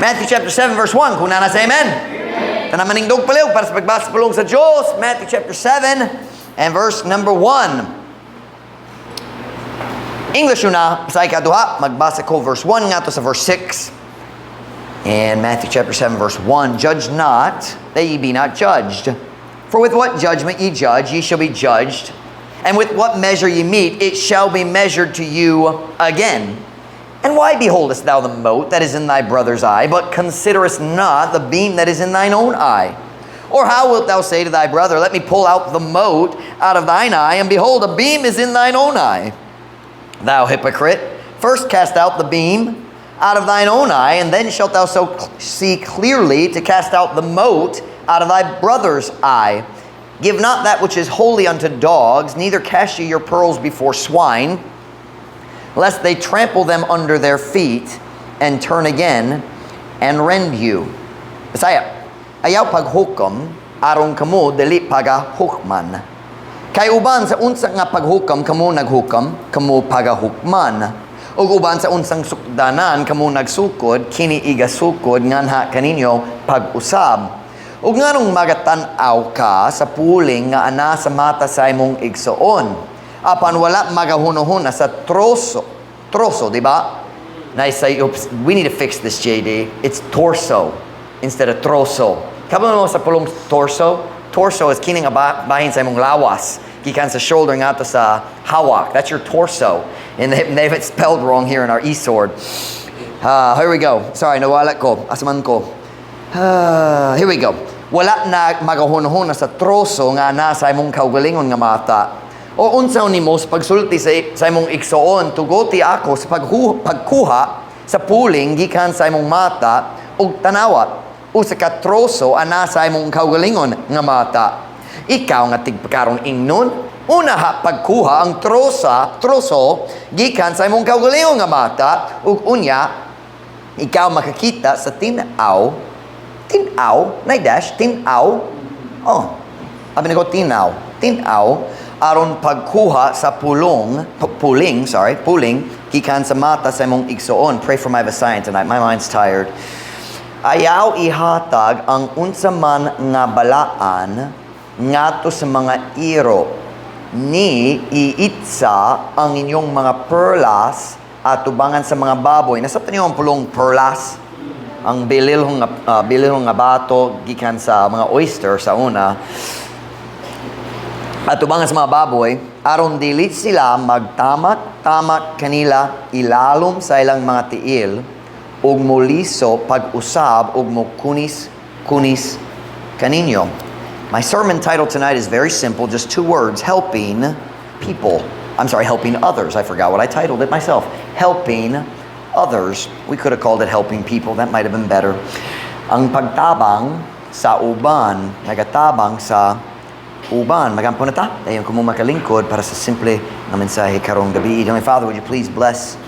Matthew chapter 7 verse 1. Kung nana sa amen. Tanaman dog paliw para sa pagbasa pulong sa Diyos. Matthew chapter 7 and verse number 1. English na, sa ikaduha, magbasa ko verse 1 nga to sa verse 6. And Matthew chapter 7 verse 1. Judge not, that ye be not judged. For with what judgment ye judge, ye shall be judged. And with what measure ye meet, it shall be measured to you again. And why beholdest thou the mote that is in thy brother's eye, but considerest not the beam that is in thine own eye? Or how wilt thou say to thy brother, let me pull out the mote out of thine eye, and behold, a beam is in thine own eye? Thou hypocrite, first cast out the beam out of thine own eye, and then shalt thou so see clearly to cast out the mote out of thy brother's eye. Give not that which is holy unto dogs, neither cast ye your pearls before swine, lest they trample them under their feet, and turn again, and rend you. Bisaya, ayaw paghukom, aron kamo dili pagahukman. Kay uban sa unsa nga paghukam, kamo naghukam, kamo pagahukman. Ug uban sa unsang sukdanan, kamo nagsukod, kini igasukod, nganha kaninyo pag-usab. Ug nganong magatan-aw ka sa puling nga ana sa mata sa imong igsoon, apan wala magahunohon sa troso, di ba? Nice, oops, we need to fix this, JD. It's torso instead of troso. Kamo mo sa pulong torso? Torso is kining bahin sa imong lawas. Gikan sa shoulder nga to sa hawak. That's your torso. And they have it spelled wrong here in our e-sword. Here we go. Sorry, nawala ko. Asman ko. Here we go. Wala na magahunahon sa troso nga nasa imong kaugalingon nga mata. O unsa ni mo sa pagsulti sa imong igsoon, tugoti ako sa pagkuha sa puling gikan sa imong mata ug tanawa o sa katroso ana sa imong kaugalingon nga mata. Ikaw nga tigpakaron ingnon, una pagkuha ang troso gikan sa imong kaugalingon nga mata ug unya ikaw makakita sa tinaw, abi na ko tinaw, aron pagkuha sa puling, gikan sa mata sa imong igsoon. Pray for my Visayan tonight. My mind's tired. Ayaw ihatag ang unsa man nga balaan ngadto sa mga iro, ni iitsa ang inyong mga perlas at tubangan sa mga baboy. Nasabtan niyo ang pulong perlas? Ang bililhong nga bato gikan sa mga oyster sa una. At tubangan sa mga baboy, aron dili sila magtamak kanila ilalom sa ilang mga tiil, ug muliso pag-usab ug mokunis kaninyo. My sermon title tonight is very simple, just 2 words, helping others. I forgot what I titled it myself. Helping others. We could have called it helping people. That might have been better. Ang pagtabang sa uban, nagatabang sa uban. Magampo na ta. Dayon ko mo makalingkod para sa simple na mensahe karong gabi. Heavenly Father, would you please bless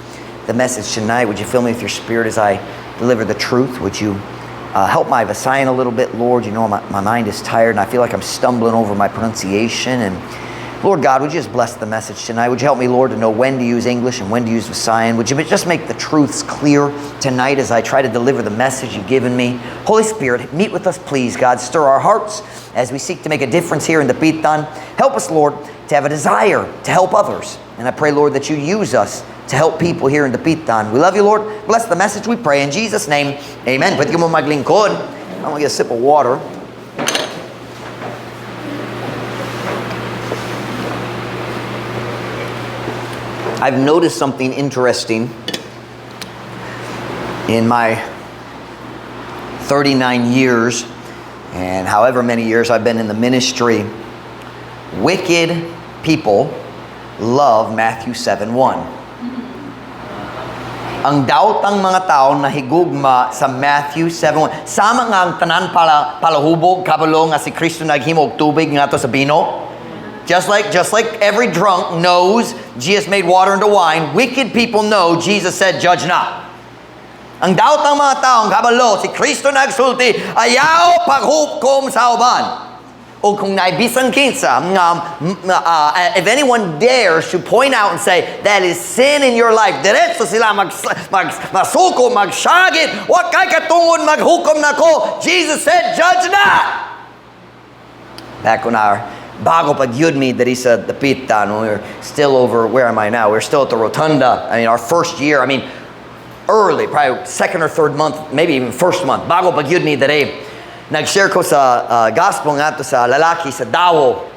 the message tonight? Would you fill me with your spirit as I deliver the truth? Would you help my Visayan a little bit, Lord? You know, my mind is tired and I feel like I'm stumbling over my pronunciation. And Lord God, would you just bless the message tonight? Would you help me, Lord, to know when to use English and when to use Visayan? Would you just make the truths clear tonight as I try to deliver the message you've given me? Holy Spirit, meet with us, please, God. Stir our hearts as we seek to make a difference here in the Pitan. Help us, Lord, to have a desire to help others. And I pray, Lord, that you use us to help people here in the Pitan. We love you, Lord. Bless the message, we pray. In Jesus' name, amen. Pwede mo maglingkod. I'm going to get a sip of water. I've noticed something interesting in my 39 years and however many years I've been in the ministry. Wicked people love Matthew 7:1. Ang daotang mga tao na higugma sa Matthew 7:1. Sama nga ang tanan palahubog kabalo nga si Kristo naghimo og tubig ngadto sa bino. Just like every drunk knows Jesus made water into wine, wicked people know Jesus said, judge not. Ang daot ng mga taong kabalo, si Kristo nagsulti, ayaw paghukom sa uban. o kung naibisan kinsa, if anyone dares to point out and say, that is sin in your life, diretso sila masuko, magsagit, wag kay katungod maghukom nako. Jesus said, judge not. Back when our bago pag Yudmi that he said the pita, we were still over, where am I now? We're still at the rotunda. I mean, our first year, early, probably second or third month, maybe even first month. Bago pag Yudmi that nag-share ko sa gospel nga to sa lalaki sa Dawo.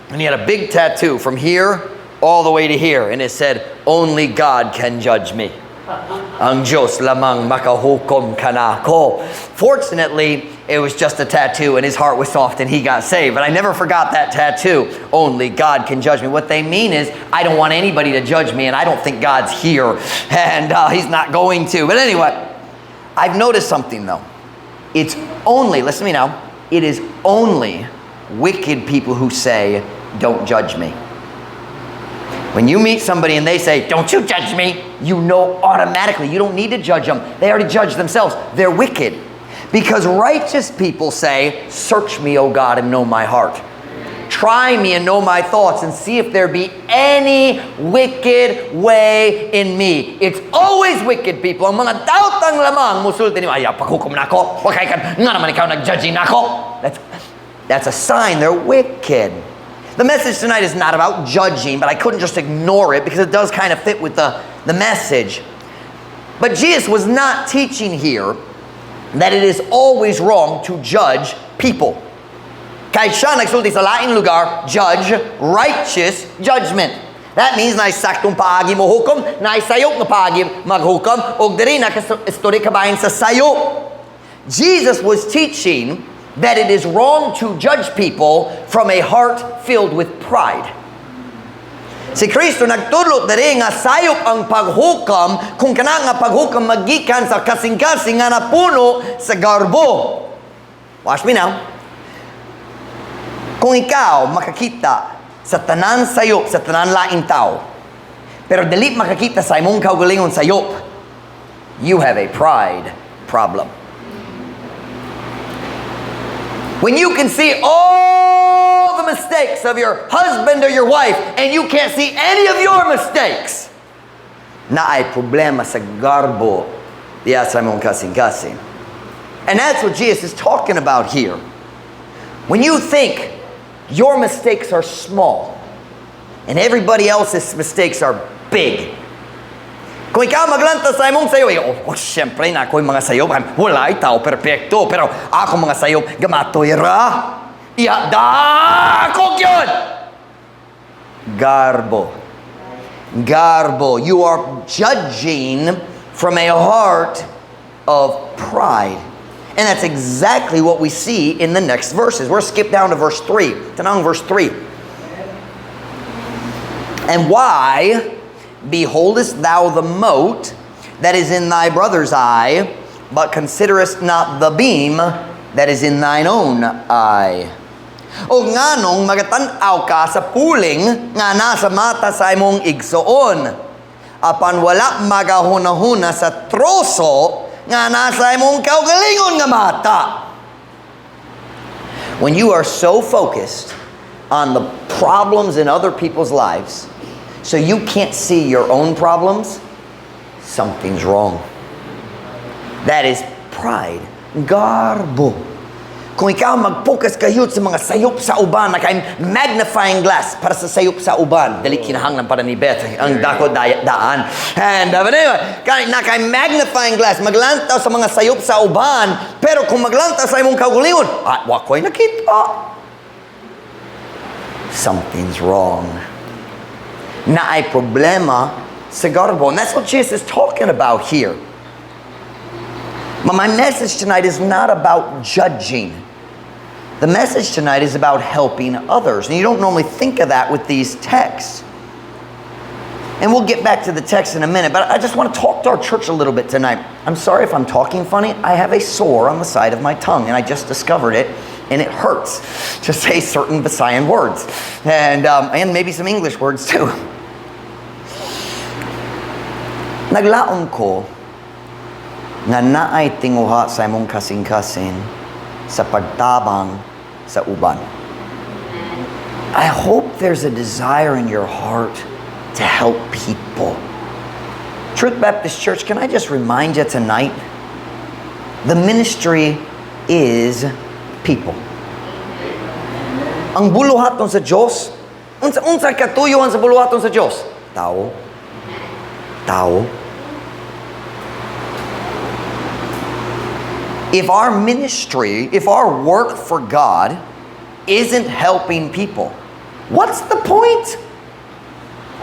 And he had a big tattoo from here all the way to here. And it said, only God can judge me. Ang Diyos lamang makahukom kanako. Fortunately, it was just a tattoo and his heart was soft and he got saved. But I never forgot that tattoo. Only God can judge me. What they mean is, I don't want anybody to judge me and I don't think God's here. And he's not going to. But anyway, I've noticed something though. It's only, listen to me now, it is only wicked people who say, don't judge me. When you meet somebody and they say, don't you judge me, you know automatically, you don't need to judge them. They already judge themselves. They're wicked. Because righteous people say, search me, O God, and know my heart. Try me and know my thoughts and see if there be any wicked way in me. It's always wicked people. Ang mga dautang lamang musulti niyo, ay, paghukom na ako. Wakay ka, nga naman ikaw nag-judging na ako. That's a sign they're wicked. The message tonight is not about judging, but I couldn't just ignore it because it does kind of fit with the message. But Jesus was not teaching here that it is always wrong to judge people. Kahit siya nagsulti sa laing lugar, judge, righteous judgment. That means na saktong paagi mo hukom, na sayop na paagi maghukom, o diri na istorya kabayan sa sayo. Jesus was teaching that it is wrong to judge people from a heart filled with pride. Si Kristo nagtudlo diri nga sayop ang paghukam kung kana nga paghukam magikan sa kasing-kasing nga napuno sa garbo. Watch me now. Kung ikaw makakita sa tanan sayop sa tanan laing tao, pero dili makakita sa imong kaugalingon sayop, you have a pride problem. When you can see all the mistakes of your husband or your wife and you can't see any of your mistakes, na ay problema sa garbo diya sa mong kasing-kasing. And that's what Jesus is talking about here. When you think your mistakes are small and everybody else's mistakes are big, kung ikaw maglanta sa imong sayo, siyempre na ako'y mga sayo, wala tao perfecto, pero ako mga sayo, gamatoy ra. Iya, dakog yun! Garbo. Garbo. You are judging from a heart of pride. And that's exactly what we see in the next verses. We're skip down to verse 3. Tanang verse 3. And why beholdest thou the mote that is in thy brother's eye, but considerest not the beam that is in thine own eye? O nganong magatanaw ka sa puling nga nasa mata sa imong igsoon, apan wala magahunahuna sa troso nga nasa imong kaugalingon nga mata. When you are so focused on the problems in other people's lives, so you can't see your own problems, something's wrong. That is pride. Garbo. Kung ikaw mag-focus kayo sa mga sayop sa uban, na kay magnifying glass para sa sayop sa uban, dali kinahanglan para ni Beth, ang dako daan. And anyway, na kay magnifying glass, maglantaw sa mga sayop sa uban, pero kung maglantaw sa imong kaugalingon, wakoy nakita. Something's wrong. Na ay problema sa garbo. And that's what Jesus is talking about here. My message tonight is not about judging. The message tonight is about helping others. And you don't normally think of that with these texts. And we'll get back to the text in a minute, but I just want to talk to our church a little bit tonight. I'm sorry if I'm talking funny. I have a sore on the side of my tongue, and I just discovered it. And it hurts to say certain Visayan words. And maybe some English words too. Naglaon ko nga naay tinguha sa imong kasing-kasing sa pagtabang sa uban. I hope there's a desire in your heart to help people. Truth Baptist Church, can I just remind you tonight, the ministry is people. Ang buluhaton sa Diyos, unsay katuyuan sa buluhaton sa Diyos? Tao. If our ministry, if our work for God isn't helping people, what's the point?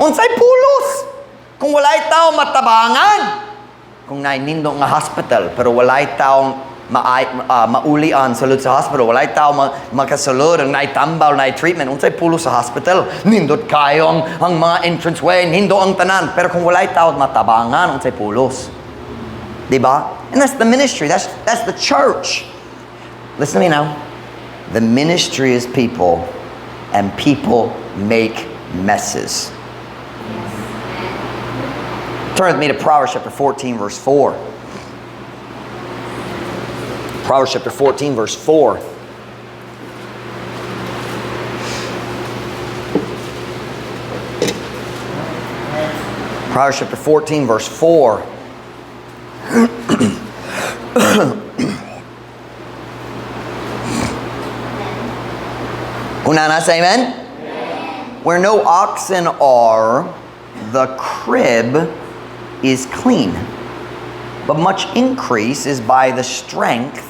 Unsay pulos? Kung walay tao matabangan, kung nainindo nga hospital, pero walay taong maulian sulod sa hospital, walay tao makasulod, ang naitambal, treatment, unsay pulos sa hospital, nindot kayo ang mga entranceway, nindo ang tanan, pero kung walay tao matabangan, unsay pulos. Diba? And that's the ministry, that's the church. Listen to me now. The ministry is people, and people make messes. Turn with me to Proverbs chapter 14, verse 4. Proverbs chapter 14, verse 4. Proverbs chapter 14, verse 4. Unana, say amen? Amen. Where no oxen are, the crib is clean, but much increase is by the strength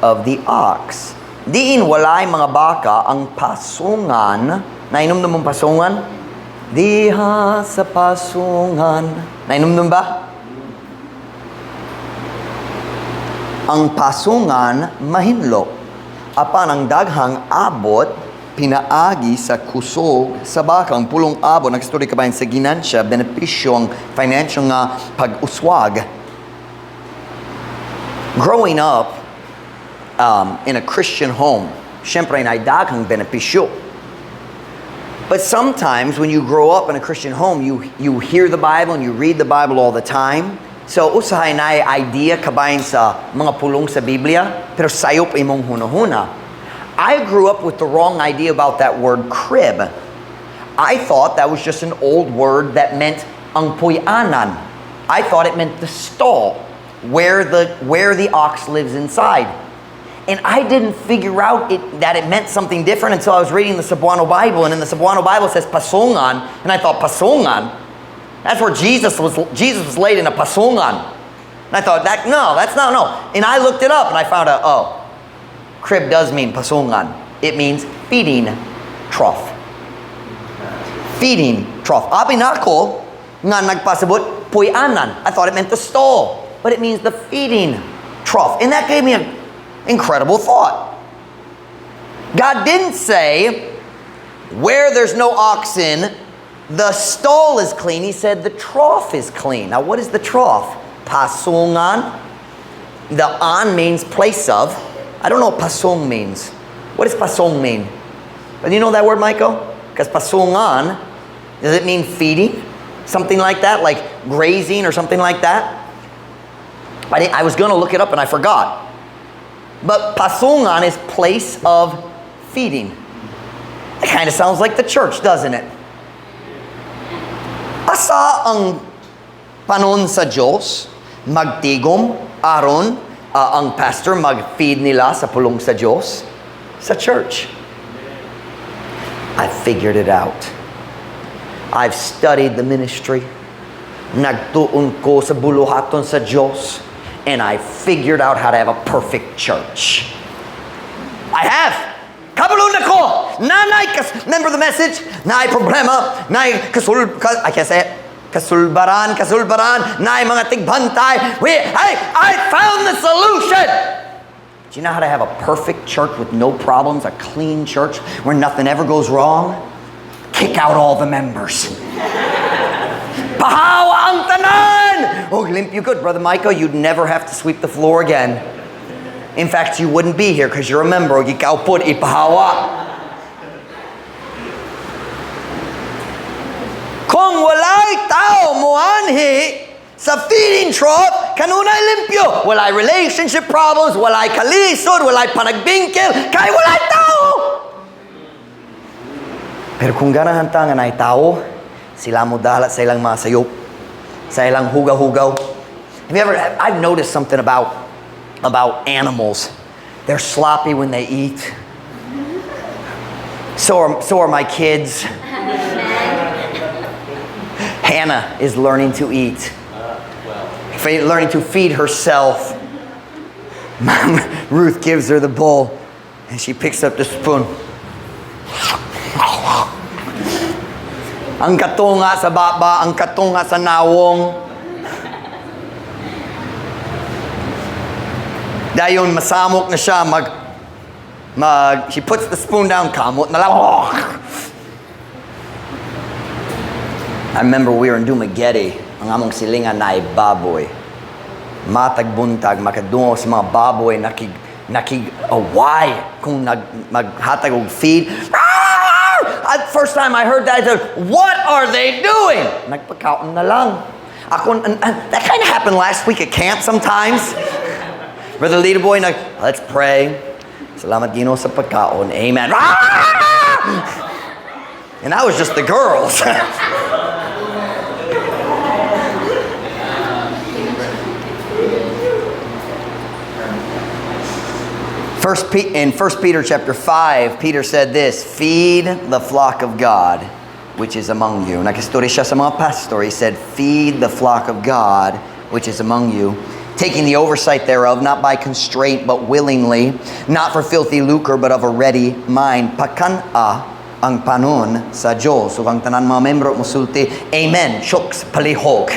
of the ox. Diin walay mga baka ang pasungan. Nainom na mong pasungan? Diha sa pasungan. Nainom na ba? Ang pasungan mahinlo. Apan ang daghang abot pinaagi sa kusog sa baka. Ang pulong abot, nagstory ka ba sa ginansya, benepisyo ang financial nga pag-uswag. Growing up in a Christian home, syempre na daghang benepisyo. But sometimes when you grow up in a Christian home, you hear the Bible and you read the Bible all the time. So usahay na idea kabayan sa mga pulong sa Biblia, pero sayop imong hunahuna. I grew up with the wrong idea about that word crib. I thought that was just an old word that meant ang puyanan. I thought it meant the stall where the ox lives inside. And I didn't figure out that it meant something different until I was reading the Cebuano Bible, and in the Cebuano Bible it says pasungan, and I thought pasungan, that's where Jesus was laid in a pasungan. And I thought that's not. And I looked it up and I found out, crib does mean pasungan. It means feeding trough. Feeding trough. Abi nako nga nagpasabot puyanan. I thought it meant the stall, but it means the feeding trough. And that gave me an incredible thought. God didn't say where there's no oxen, the stall is clean. He said the trough is clean. Now what is the trough? Pasungan. The an means place of. I don't know what pasung means. What does pasung mean? Do you know that word, Michael? Because pasungan, does it mean feeding? Something like that? Like grazing or something like that? I was going to look it up and I forgot. But pasungan is place of feeding. It kind of sounds like the church, doesn't it? Asa ang panon sa Diyos, magtigom, aron, ang pastor mag-feed nila sa pulong sa Diyos, sa church. I figured it out. I've studied the ministry. Nagtuon ko sa buluhaton sa Diyos, and I figured out how to have a perfect church. I have. Kabalun ako. Remember the message? Naay problema. Naay I can't say it. Kasulbaran, naay mga tigbantay. I found the solution. Do you know how to have a perfect church with no problems? A clean church where nothing ever goes wrong? Kick out all the members. Pahawa ang tanan! Oh, limp you good, Brother Michael. You'd never have to sweep the floor again. In fact, you wouldn't be here because you're a member. Ikaw pud ipahawa. Kung walay tao muanhi sa feeding trough, kanunay limpyo. Walay relationship problems, walay kalisod, walay panagbingkil, kay walay tao. Pero kung ganahan ta nga nay tao, sila mo dala sa ilang mga sayop, sa ilang hugaw-hugaw. I've noticed something about animals. They're sloppy when they eat. So are my kids. Hannah is learning to eat. Learning to feed herself. Ruth gives her the bowl and she picks up the spoon. Ang katunga sa baba, ang katunga sa nawong. Dayon masamok na siya, she puts the spoon down, kamot na lang. I remember we were in Dumaguete, ang among silingan na ay baboy. Matag buntag, makadungo sa mga baboy, nakig-away kung maghatag og feed. At first time I heard that, I said, what are they doing? Nagpakaon na lang. That kind of happened last week at camp sometimes. Brother Leader Boy, let's pray. Salamat Ginoo sa pagkaon. Amen. And that was just the girls. In 1 Peter chapter 5, Peter said this, feed the flock of God, which is among you. Nakistorya siya sa mga pastor. He said, feed the flock of God, which is among you, taking the oversight thereof, not by constraint, but willingly, not for filthy lucre, but of a ready mind. Pakana ang panon sa Diyos. So ang tanan mga membro musulti, amen. Shucks, palihog.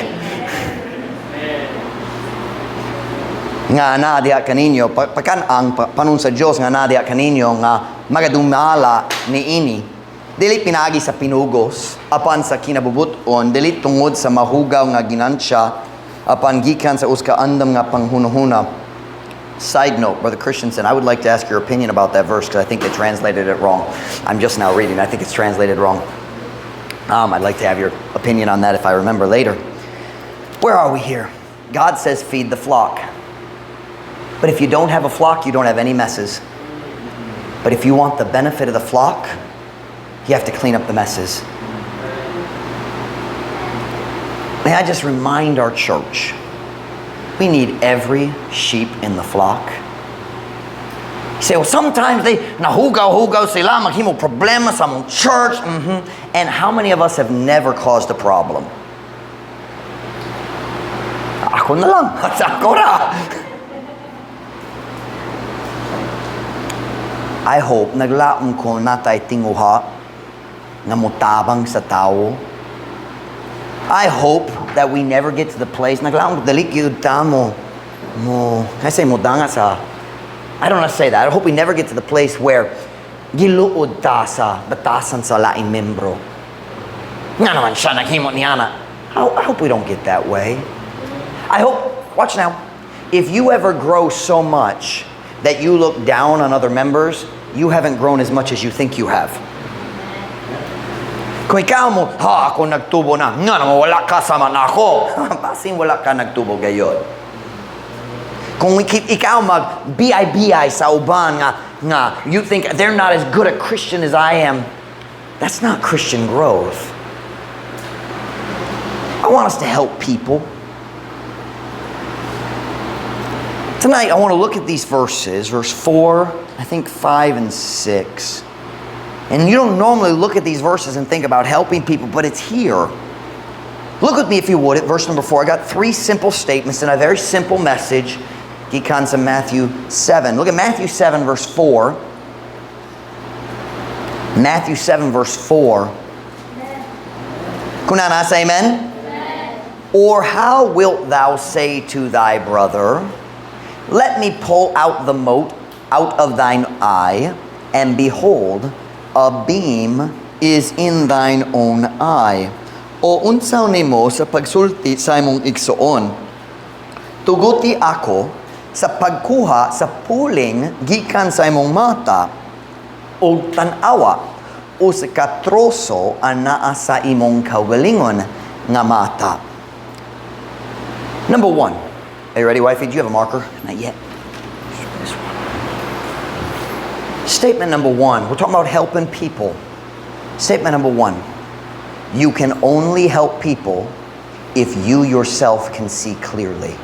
Nga na diha kaninyo, pakan ang panon sa Diyos, nga na diha kaninyo, nga magadumala ni ini. Dili pinagi sa pinugos, apan sa kinabubuton, dili tungod sa mahugaw nga ginansya, apan gikan sa uska-andam nga panghunuhuna. Side note, Brother Christensen, I would like to ask your opinion about that verse because I think they translated it wrong. I'm just now reading. I think it's translated wrong. I'd like to have your opinion on that if I remember later. Where are we here? God says feed the flock. But if you don't have a flock, you don't have any messes. But if you want the benefit of the flock, you have to clean up the messes. May I just remind our church, we need every sheep in the flock. You say, well, sometimes they nahugaw-hugaw sila, maghimo problema sa mong church. And how many of us have never caused a problem? Ako na lang. Ako na. I hope naglaom ko natay tinguha nga mutabang sa tao. I hope that we never get to the place naglaom dali gyud ta mo I say modanga sa I don't want to say that. I hope we never get to the place where giluod ta sa batasan sa laing membro. Nga naman siya naghimo niana. I hope we don't get that way. I hope, watch now, if you ever grow so much that you look down on other members, you haven't grown as much as you think you have. Kung ikaw mo, ako nagtubo na, nga naman wala ka sama na ako. Basin wala ka nagtubo gayon. Kung ikaw mag-bi-bi sa uban nga, you think they're not as good a Christian as I am, that's not Christian growth. I want us to help people. Tonight, I want to look at these verses, verse 4, I think 5 and 6. And you don't normally look at these verses and think about helping people, but it's here. Look with me, if you would, at verse number 4. I got 3 simple statements and a very simple message. Gikan sa Matthew 7. Look at Matthew 7, verse 4. Matthew 7, verse 4. Kunana, say amen? Amen. Or how wilt thou say to thy brother, let me pull out the mote out of thine eye, and behold, a beam is in thine own eye. O unsaw nimo sa pagsulti sa imong igsuon? Tuguti ako sa pagkuha sa puling gikan sa imong mata, o tanawa o sa katroso anaa sa imong kawalingon nga mata. Number 1. Are you ready, wifey? Do you have a marker? Not yet. This one. Statement number 1. We're talking about helping people. Statement number 1. You can only help people if you yourself can see clearly.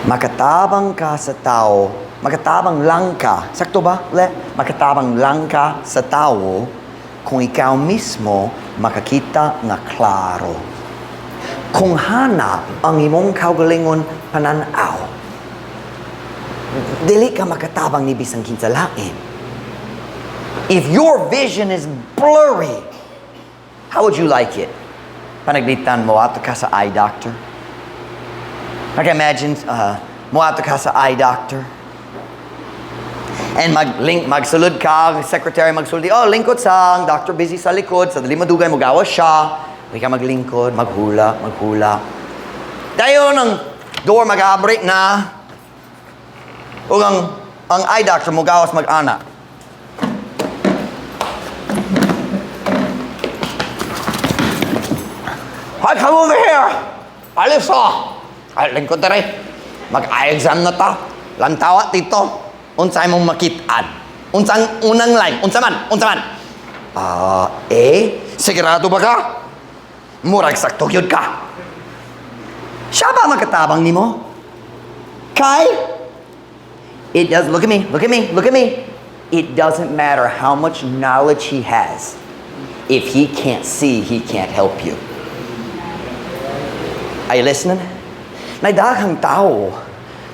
Makatabang ka sa tao, makatabang lang ka, sakto ba? Makatabang lang ka sa tao kung ikaw mismo makakita nga klaro. Kung hanap ang imong kaugalingon pananaw, dili ka makatabang ni bisang kinsa lain. If your vision is blurry, how would you like it? Panaglitan mo ato ka sa eye doctor. Like imagine, mo ato ka sa eye doctor. And magsulod ka, secretary magsulod, lingkod sang, doctor busy sa likod, sa dali madugay, magawa siya. Huwag ka maglingkod, maghula. Tayo ng door mag-abrik na. O ang eye doctor mo gawas mag-ana. Hi, come over here! Alis Ay, lingkod na rin. Mag-eye exam na ta. Lantawa dito. Unsay mong makitaan. Unsang unang line. Unsa man. Sigurado ba ka? Murag sakto yun ka. Siya ba makatabang ni mo? Kay? It does. Look at me. It doesn't matter how much knowledge he has. If he can't see, he can't help you. Are you listening? Naidaghang tao,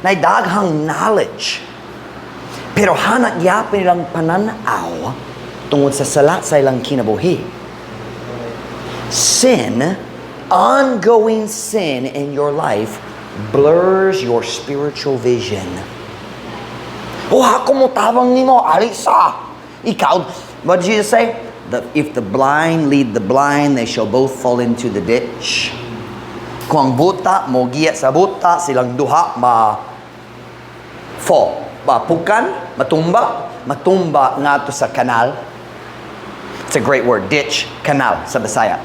naidaghang knowledge. Pero hanap yapin nilang pananaw tungod sa sala sa ilang kinabuhi. Sin, ongoing sin in your life blurs your spiritual vision. Ako mo tabang nimo, alisa. Ikaw, what did Jesus say? If the blind lead the blind, they shall both fall into the ditch. Kung ang buta mo giya sa buta, silang duha fall. Matumba nga to sa kanal. It's a great word, ditch, canal sa Bisaya.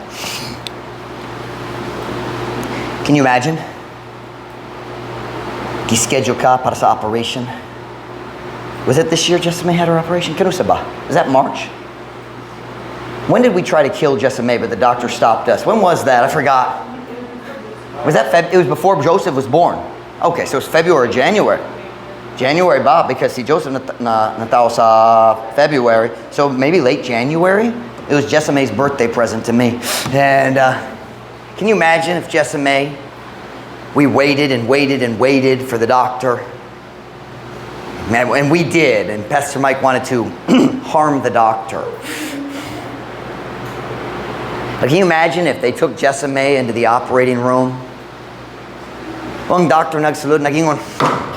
Can you imagine? Gischedule ka para sa operation. Was it this year Jessica May had her operation? Kanusa ba? Is that March? When did we try to kill Jessica May, but the doctor stopped us? When was that? I forgot. Was that it was before Joseph was born. Okay, so it was February, January. January ba? Because si Joseph natao sa February. So maybe late January? It was Jessica May's birthday present to me. And can you imagine if Jessica May, we waited for the doctor. And we did. And Pastor Mike wanted to harm the doctor. But can you imagine if they took Jessica May into the operating room? Ang doctor nagsulod, nagingon,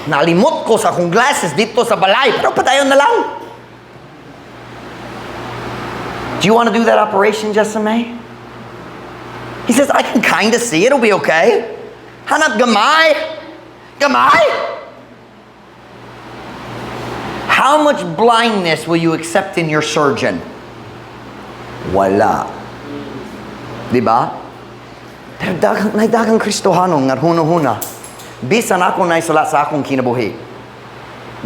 nalimot ko sa akong glasses dito sa balay, pero patayon na lang. Do you want to do that operation, Jessica May? He says, I can kind of see, it'll be okay. Hanap gamay. How much blindness will you accept in your surgeon? Wala. Diba? Pero dagang Kristohanon nga huna-huna. Bisan ako na isala sa akong kinabuhi.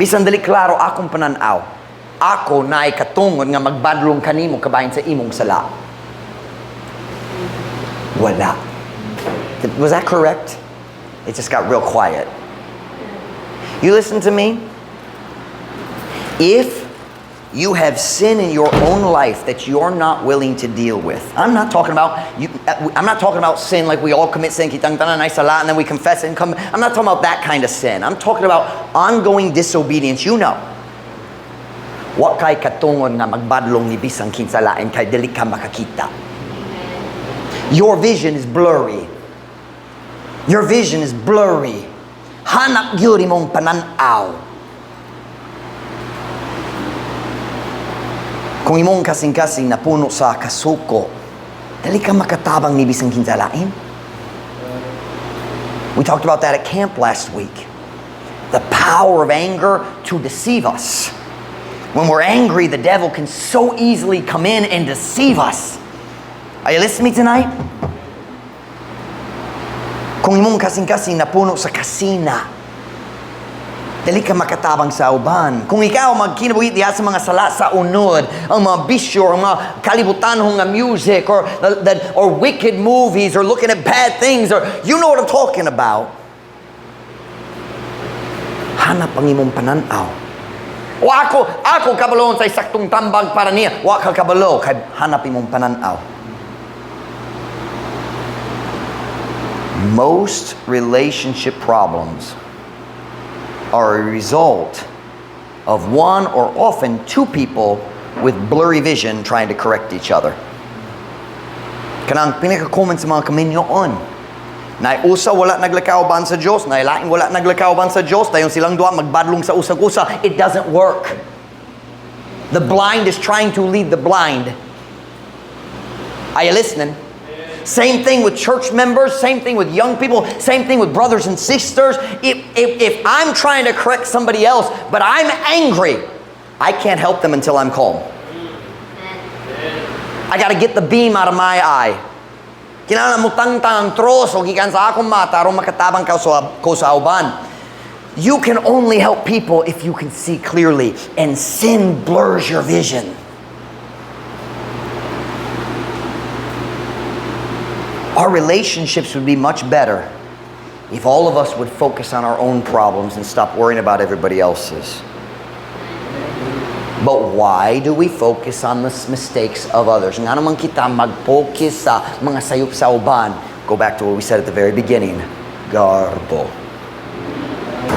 Bisan dali klaro akong pananaw. Ako na katungod nga magbadlong kanimo kabahin sa imong sala. Wala. Was that correct? It just got real quiet. You listen to me? If you have sin in your own life that you're not willing to deal with. I'm not talking about sin like we all commit sin, kitang tanan ay sala, and then we confess it and come. I'm not talking about that kind of sin. I'm talking about ongoing disobedience. You know. Wa kay katungod nga magbadlong ni bisang kinsalain kay dili ka makakita. Your vision is blurry. Hanap gyud imong pananaw. Kung imong kasing-kasing na puno sa kasuko, dali ka makatabang ni bisang kinsalain. We talked about that at camp last week. The power of anger to deceive us. When we're angry, the devil can so easily come in and deceive us. Are you listening to me tonight? Kung imong kasing-kasing na puno sa kasina, Dili ka makatabang sa uban. Kung ikaw magkinabuhi diha sa mga sala sa unod, ang mga bisyo, ang mga kalibutanhong nga music, or wicked movies, or looking at bad things, or you know what I'm talking about. Hanap ang imong pananaw. O ako kabalo sa saktong tambag para niya. Wa ka kabalo, kay hanap imong pananaw. Most relationship problems are a result of one or often two people with blurry vision trying to correct each other. Kanang pinaka-common sa mga kaminyoon. Naiusa wala naglakaw-ban sa Diyos, nailaing wala naglakaw-ban sa Diyos, dayon silang duha magbadlong sa usag-usa. It doesn't work. The blind is trying to lead the blind. Are you listening? Same thing with church members, same thing with young people, same thing with brothers and sisters. If I'm trying to correct somebody else, but I'm angry, I can't help them until I'm calm. I got to get the beam out of my eye. Kinahanglan mo tangtang ang troso gikan sa akong mata aron makatabang ko sa uban. You can only help people if you can see clearly, and sin blurs your vision. Our relationships would be much better if all of us would focus on our own problems and stop worrying about everybody else's. But why do we focus on the mistakes of others? Nga naman kita mag-focus sa mga sayop sa uban. Go back to what we said at the very beginning. Garbo.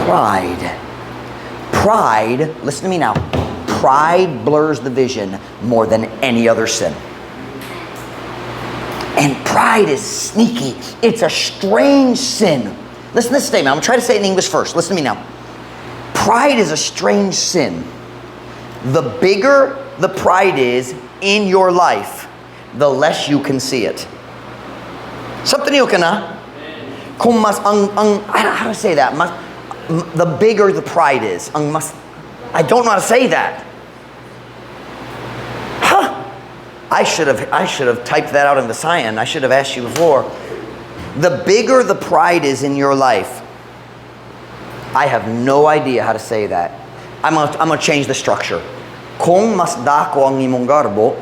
Pride. Pride, listen to me now. Pride blurs the vision more than any other sin. And pride is sneaky. It's a strange sin. Listen to this statement. I'm going to try to say it in English first. Listen to me now. Pride is a strange sin. The bigger the pride is in your life, the less you can see it. Something niyo ka na? Kung mas, how to say that? The bigger the pride is. I don't know how to say that. I should have typed that out in the sign. I should have asked you before. The bigger the pride is in your life, I have no idea how to say that. I'm gonna change the structure. Kung mas dako ang imong garbo,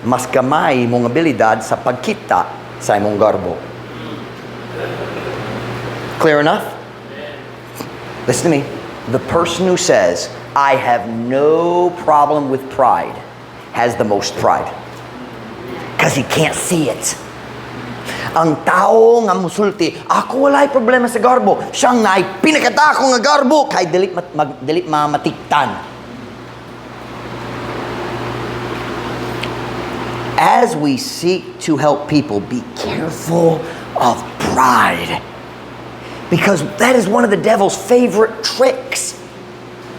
mas gamay imong abilidad sa pagkita sa imong garbo. Clear enough? Listen to me. The person who says, I have no problem with pride, has the most pride. Because he can't see it. Ang tao nga musulti, ako walay problema sa garbo. Siyang naay pinakatako nga garbo, kay dilit mamatiktan. As we seek to help people, be careful of pride. Because that is one of the devil's favorite tricks.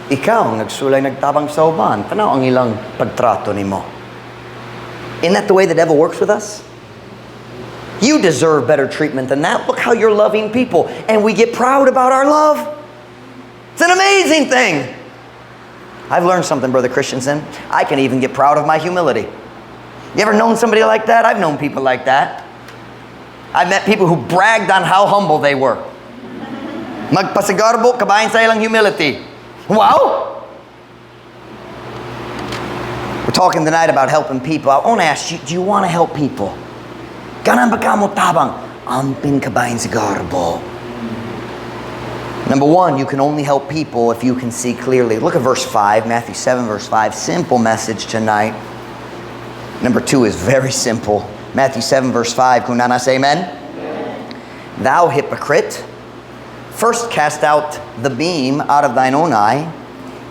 Ikaw, nagsulay nagtabang sa uban. Tanaw ang ilang pagtrato nimo. Isn't that the way the devil works with us? You deserve better treatment than that. Look how you're loving people. And we get proud about our love. It's an amazing thing. I've learned something, Brother Christensen. I can even get proud of my humility. You ever known somebody like that? I've known people like that. I've met people who bragged on how humble they were. Magpasigarbo, kabayan sa ilang humility. Wow! We're talking tonight about helping people. I want to ask you, do you want to help people? Ganan ba ka mo tabang? Ampin kabayan sa garbo. Number one, you can only help people if you can see clearly. Look at verse 5, Matthew 7, verse 5. Simple message tonight. Number two is very simple. Matthew 7, verse 5. Kung nana say amen? Amen. Thou hypocrite, first cast out the beam out of thine own eye,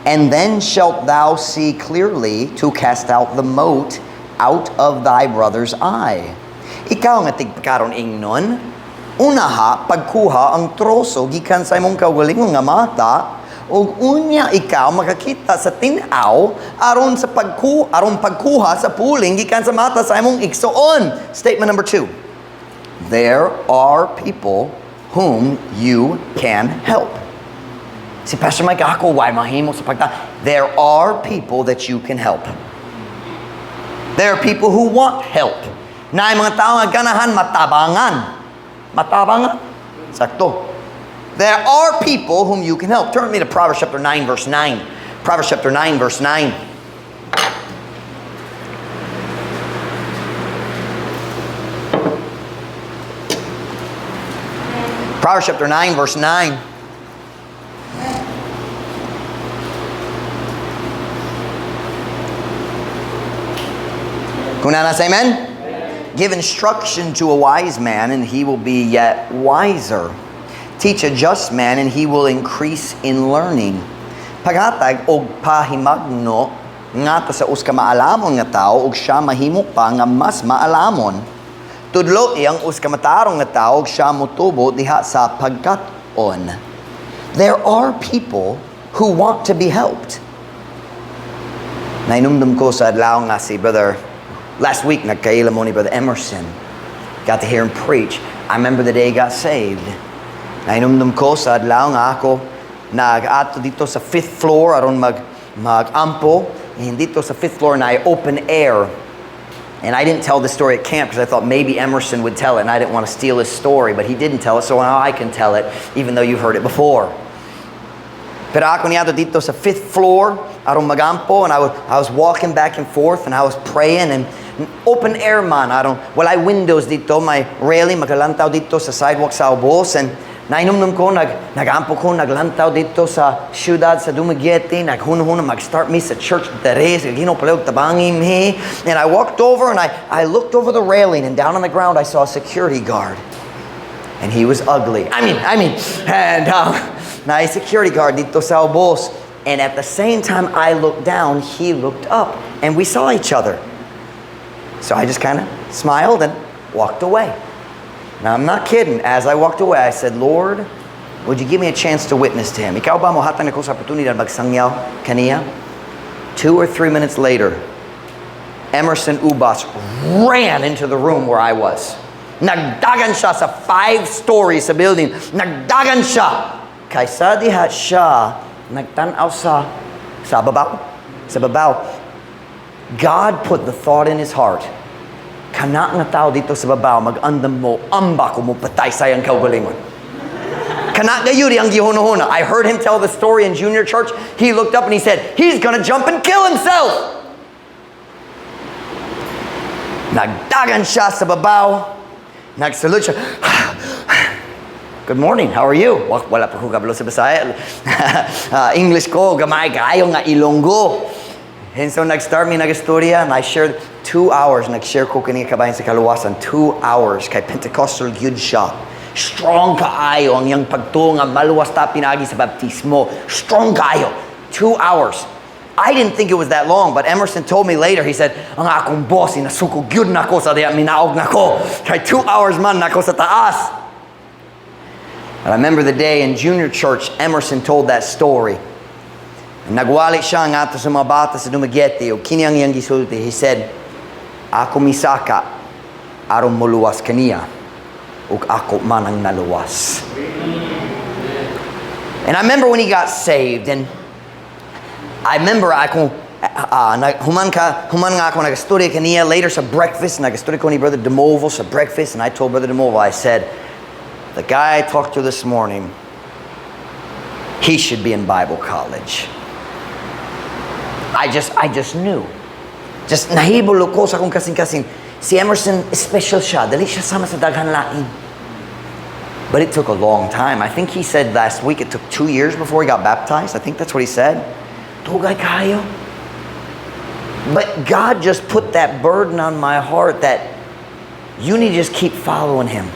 and then shalt thou see clearly to cast out the mote out of thy brother's eye. Ikaw nga tigpakaron ingnon, unaha pagkuha ang troso gikan sa imong kaugalingon nga mata, ug unya ikaw makakita sa tin-aw aron pagkuha sa puling gikan sa mata sa imong igsoon. Statement number 2. There are people whom you can help. Si Pastor Mike, ako, why mahimo sa pagta? There are people that you can help. There are people who want help. Na mga tao nga ganahan matabangan. Matabangan. Sakto. There are people whom you can help. Turn with me to Proverbs chapter 9, verse 9. Proverbs chapter 9, verse 9. Proverbs chapter 9, verse 9. Kunana say amen? Give instruction to a wise man, and he will be yet wiser. Teach a just man, and he will increase in learning. Paghatag og pahimagno ngato sa us ka maalamon nga tao og siya mahimo pa nga mas maalamon. Tudlo iyang us ka matarong nga tao og siya motubo diha sa pagkat-on. There are people who want to be helped. Nainumdum ko sa adlaw nga si brother. Last week, nagkaila mo ni Brother Emerson. Got to hear him preach. I remember the day he got saved. Nainumdum ko sa adlaw nga ako nag-ato dito sa 5th floor aron mag-ampo. Dito sa 5th floor na open air. And I didn't tell the story at camp because I thought maybe Emerson would tell it and I didn't want to steal his story, but he didn't tell it, so now I can tell it even though you've heard it before. Pero ako niya dito sa 5th floor aron magampo, and I was walking back and forth and I was praying, and open air man, walay windows dito, may railing, magalantaw dito sa sidewalk sa ubos, and nainumnum ko, nagampo ko, naglantaw dito sa syudad, sa Dumaguete, naghunahuna, mag-start me sa church Teres, ginopalog tabangim he, and I walked over and I looked over the railing, and down on the ground I saw a security guard, and he was ugly. I mean, and na security guard dito sa ubos, and at the same time I looked down, he looked up, and we saw each other. So I just kind of smiled and walked away. Now I'm not kidding. As I walked away, I said, Lord, would you give me a chance to witness to him? Ikaw ba mo hatan ako sa oportunidad magsangyaw kaniya? 2 or 3 minutes later, Emerson Ubas ran into the room where I was. Nagdagan siya sa 5 stories sa building. Nagdagan siya. Kaysa diha siya nagtanaw sa babaw. God put the thought in his heart. Kana nga tao dito sa babaw, mag-andam mo, amba ko mo patay sayang kaugalingon. Kana nga yuri ang gihonohona. I heard him tell the story in junior church. He looked up and he said, he's gonna jump and kill himself. Nagdagan siya sa babaw. Nagsalute siya. Good morning, how are you? Wala pa ko kabalo sa Bisaya. English ko, gamay kayo nga Ilonggo. And so nag-start me nag-istorya, and I shared 2 hours, nag-share ko kini kabayan sa kaluwasan, 2 hours, kay Pentecostal gyud siya. Strong kaayo ang yang pagtuo nga maluwas ta pinagi sa baptismo. Strong kaayo. 2 hours. I didn't think it was that long, but Emerson told me later, he said, ang akong boss, inasuko gyud na ko sa diya, minaog na ko. Kay 2 hours man na ko sa taas. And I remember the day in junior church, Emerson told that story. Nagwali siya nga ato sa mga bata sa Dumaguete, o kini ang iyang gisulti. He said, ako misaka, aron muluwas kaniya, ug ako man ang naluwas. And I remember when he got saved, and I remember human nga ako nag-study kaniya later sa breakfast, nag-study ko ni Brother Demovo sa breakfast, and I told Brother Demovo, I said, the guy I talked to this morning, he should be in Bible college. I just knew. Just nahibulo ko sa akong kasing-kasing. Si Emerson, special siya. Dali siya sama sa daghan lain. But it took a long time. I think he said last week it took 2 years before he got baptized. I think that's what he said. Tugay kayo. But God just put that burden on my heart that you need to just keep following him.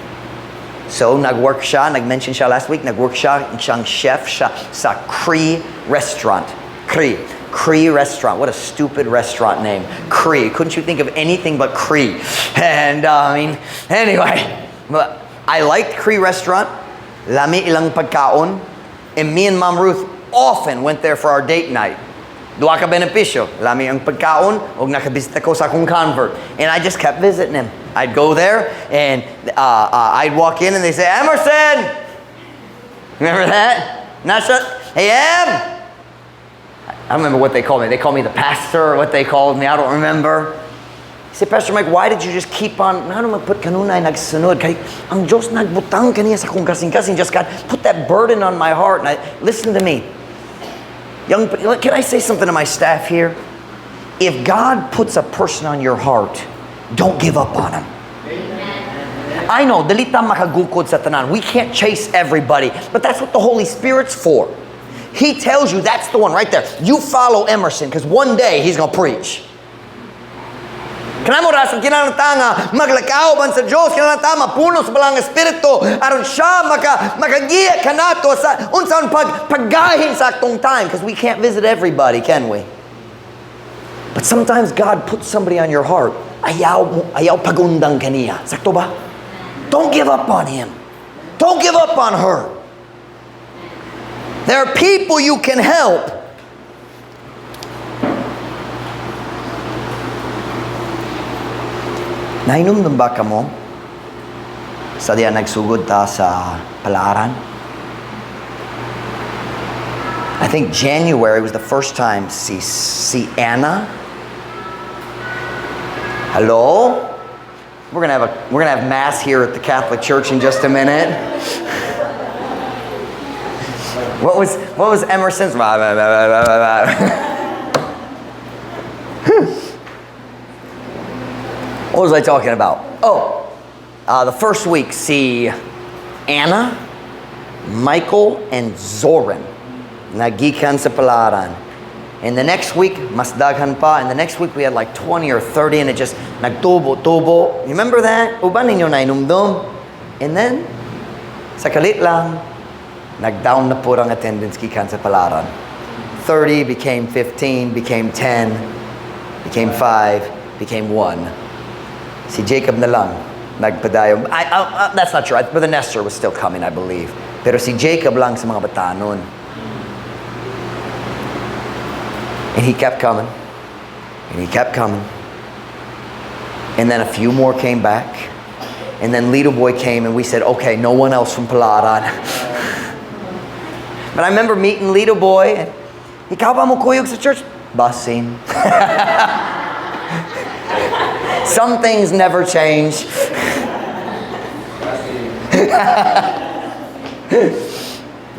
So, nag-work siya. Nag-mention siya last week. Nag-work siya. Siyang chef siya sa Cree restaurant. Cree restaurant. What a stupid restaurant name. Cree. Couldn't you think of anything but Cree? And anyway, but I liked Cree restaurant. Lami ilang pagkaon. And me and Mom Ruth often went there for our date night. Duha ka benepisyo. Lami ang pagkaon og nakabisita ko sa akong convert. And I just kept visiting him. I'd go there and I'd walk in and they say, Emerson! Remember that? Hey, Em! I don't remember what they called me. They called me the pastor or what they called me. I don't remember. Say, Pastor Mike, why did you just keep on, ano magput kanunay nagsunod? Kay ang Diyos nagbutang kaniya sa kung kasing-kasing. Just God, put that burden on my heart. And listen to me. Can I say something to my staff here? If God puts a person on your heart, don't give up on him. I know, dalita makagukod sa tanan. We can't chase everybody. But that's what the Holy Spirit's for. He tells you that's the one right there. You follow Emerson because one day he's going to preach. Kanamo rason kinahanglan maglakaw man sa Dios, kinahanglan mapuno sa balang espiritu aron siya makagiya kanato sa unsaon paggahin sa atong time, because we can't visit everybody, can we? But sometimes God puts somebody on your heart. Ayaw pagundang kaniya. Sakto ba? Don't give up on him. Don't give up on her. There are people you can help. Nahinumdum ba ka mo sa diyan nagsugod ta sa palaran? I think January was the first time si Anna. Hello? We're gonna have mass here at the Catholic Church in just a minute. What was Emerson's? What was I talking about? The first week, see Anna, Michael, and Zoran nagikan sa palaran. And the next week, mas daghan pa. And the next week, we had like 20 or 30, and it just nagtubo. You remember that? Uban ninyo na inumdum. And then, sa kalit lang, nag-down na po ang attendance gikan sa palaran. 30 became 15, became 10, became 5, became 1. Si Jacob na lang nagpadayon. That's not true. Brother Nestor was still coming, I believe. Pero si Jacob lang sa mga batanon. And he kept coming. And he kept coming. And then a few more came back. And then Little Boy came and we said, okay, no one else from Palaran. But I remember meeting Little Boy. And, ikaw ba mo kuyog sa church? Busing. Some things never change.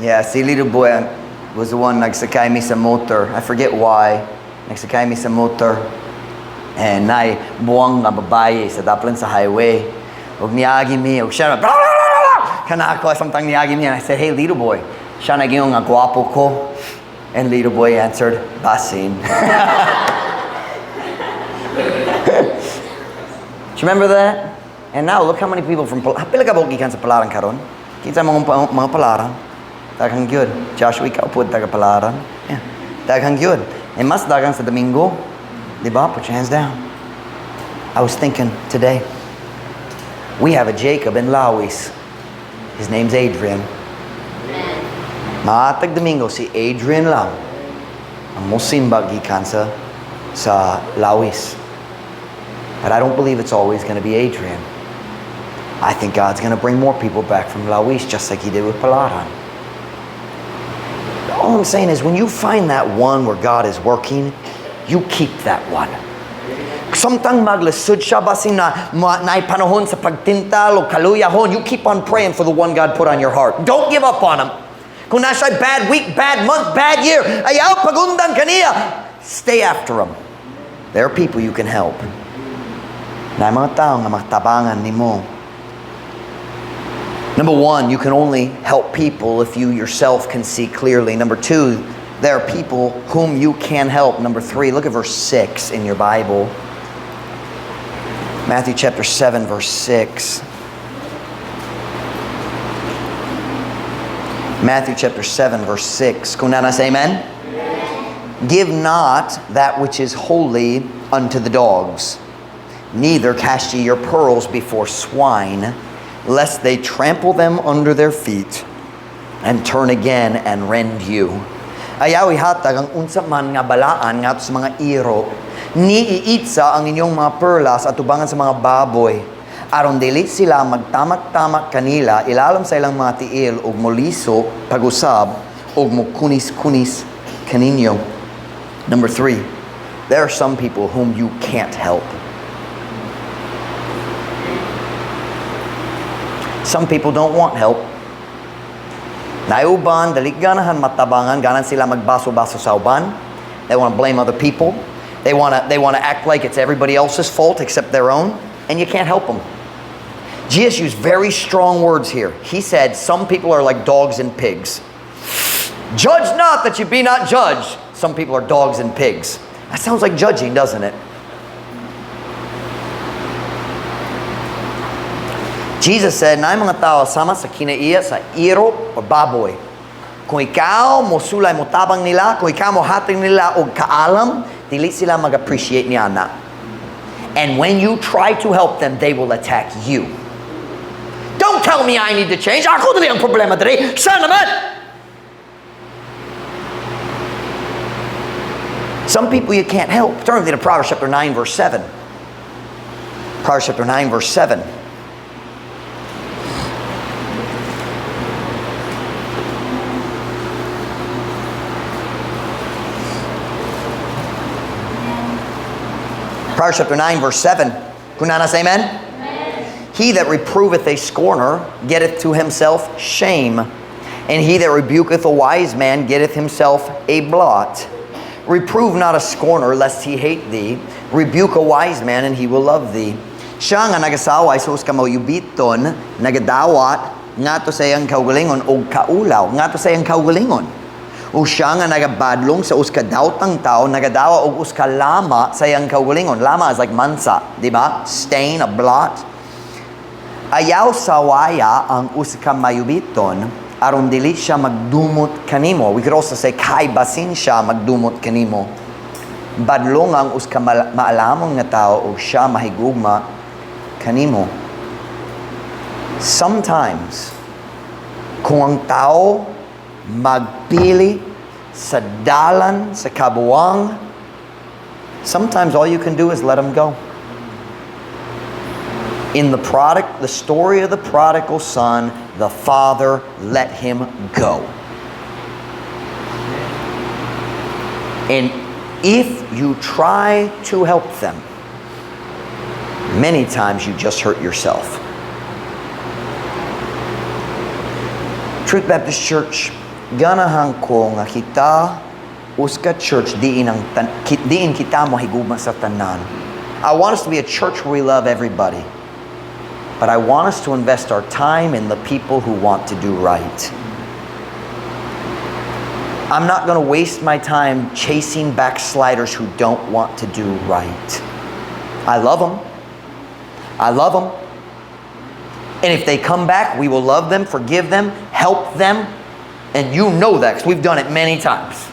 Yeah, si Little Boy was the one nagsakay mi sa motor. I forget why. Nagsakay mi sa motor. And nay buwang na babae sa daplin sa highway. Ug niagi mi, ug siya kana ako samtang niagi mi. And I said, hey Little Boy, siya naging nga gwapo ko. And Little Boy answered, basin. Do you remember that? And now look how many people from pila ka gikan sa Palaran karon? Kita mga Palaran. Daghang gyud. Joshua ikaw pud taga Palaran. Yeah. Daghang gyud. And mas daghang sa Domingo. Di ba? Put your hands down. I was thinking today, we have a Jacob in Lawis. His name's Adrian. Matag Domingo si Adrian lang ang mosimba gikan sa Lawis. But I don't believe it's always going to be Adrian. I think God's going to bring more people back from Lawis just like he did with Palaran. All I'm saying is when you find that one where God is working, you keep that one. Samtang maglasud siya basin na panahon sa pagtintal o kaluyahon, you keep on praying for the one God put on your heart. Don't give up on him. Kung nasa bad week, bad month, bad year, ayaw pagundan kaniya, stay after him. There are people you can help. Na mga tao nga magtabangan nimo. Number one, you can only help people if you yourself can see clearly. Number two, there are people whom you can help. Number three, look at verse 6 in your Bible. Matthew chapter 7, verse 6. Matthew chapter 7, verse 6. Kung na say amen? Amen. Give not that which is holy unto the dogs, neither cast ye your pearls before swine, lest they trample them under their feet, and turn again and rend you. Ayaw ihatag ang unsa man nga balaan nga sa mga iro, ni iitsa ang inyong mga perlas at tubangan sa mga baboy, aron dili sila magtamak-tamak kanila ilalam sa ilang mga tiil ug moliso pag-usab ug mukunis-kunis kaninyo. Number 3, there are some people whom you can't help. Some people don't want help. Naiuban, dali ganahan matabangan, ganan sila magbaso-baso sa uban. They want to blame other people. They want to act like it's everybody else's fault except their own, and you can't help them. Jesus used very strong words here. He said, some people are like dogs and pigs. Judge not that you be not judged. Some people are dogs and pigs. That sounds like judging, doesn't it? Jesus said, na mga tao sama sa kinaiya sa iro o baboy. Kung ikaw mo sulay mo tabang nila, kung ikaw mo hating nila og kaalam, dili sila mag-appreciate niya na. And when you try to help them, they will attack you. Don't tell me I need to change. Ako dali ang problema dali. Siya naman! Some people you can't help. Turn with me to Proverbs chapter 9, verse 7. Proverbs chapter 9, verse 7. Proverbs chapter 9, verse 7. Kunana say amen? Amen? He that reproveth a scorner getteth to himself shame, and he that rebuketh a wise man getteth himself a blot. Reprove not a scorner, lest he hate thee. Rebuke a wise man, and he will love thee. Siya nga nagasaway sa uskamayubiton, nagadawat, nga to sa iyang kaugalingon, o kaulaw, nga to sa iyang kaugalingon. O siya nga nagabadlong sa uskadautang tao, nagadawa o uskalama sa iyang kaugalingon. Lama is like mansa, di ba? Stain, a blot. Ayaw sawaya ang uskamayubiton, aron dili siya magdumot kanimo. We could also say, kay basin siya magdumot kanimo. Badlong ang maalamong nga tao o siya mahigugma kanimo. Sometimes, kung ang tao magpili sa dalan, sa kabuwang, sometimes all you can do is let them go. In the story of the prodigal son, the father let him go. And if you try to help them, many times you just hurt yourself. Truth Baptist Church, ganahan ko nga kita uska church diin kita mahigugma sa tanan. I want us to be a church where we love everybody. But I want us to invest our time in the people who want to do right. I'm not going to waste my time chasing backsliders who don't want to do right. I love them. I love them. And if they come back, we will love them, forgive them, help them. And you know that because we've done it many times.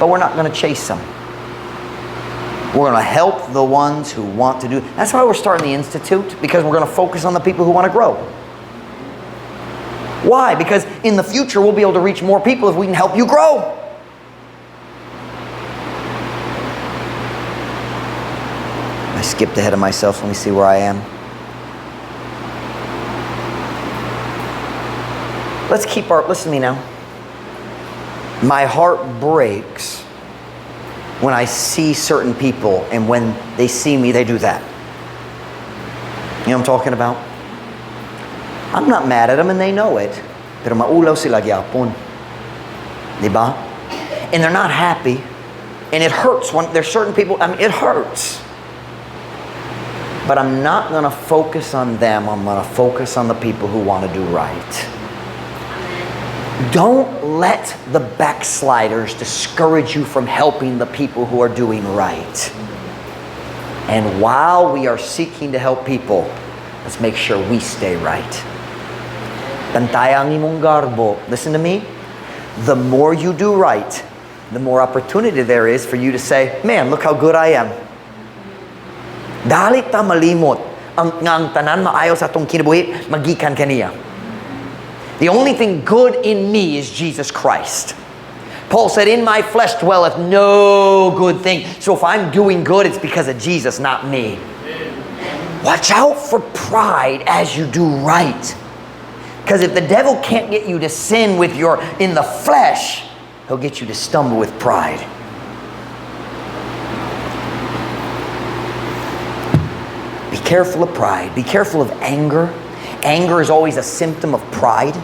But we're not going to chase them. We're going to help the ones who want to do it. That's why we're starting the Institute, because we're going to focus on the people who want to grow. Why? Because in the future, we'll be able to reach more people if we can help you grow. I skipped ahead of myself. Let me see where I am. Listen to me now. My heart breaks when I see certain people, and when they see me, they do that. You know what I'm talking about? I'm not mad at them, and they know it. Pero maulaw sila gyapon. Diba? And they're not happy. And it hurts when there's certain people, it hurts. But I'm not going to focus on them. I'm going to focus on the people who want to do right. Don't let the backsliders discourage you from helping the people who are doing right. And while we are seeking to help people, let's make sure we stay right. Tantayang imong garbo. Listen to me. The more you do right, the more opportunity there is for you to say, man, look how good I am. Dali ta malimot ang tanan maayo sa atong kinabuhi magikan kaniya. The only thing good in me is Jesus Christ. Paul said, in my flesh dwelleth no good thing. So if I'm doing good, it's because of Jesus, not me. Watch out for pride as you do right. Because if the devil can't get you to sin in the flesh, he'll get you to stumble with pride. Be careful of pride. Be careful of anger. Anger is always a symptom of pride.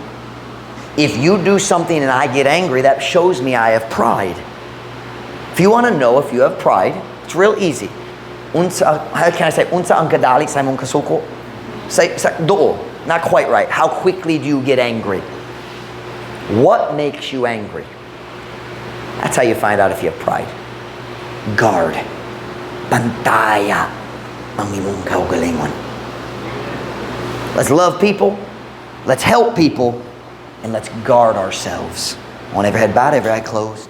If you do something and I get angry, that shows me I have pride. If you want to know if you have pride, it's real easy. How can I say? Unsa ang kadali sa imong kasuko? Say, do. Not quite right. How quickly do you get angry? What makes you angry? That's how you find out if you have pride. Guard. Pantaya ang imong kaugalingon. Let's love people. Let's help people. And let's guard ourselves. On every head bowed, every eye closed.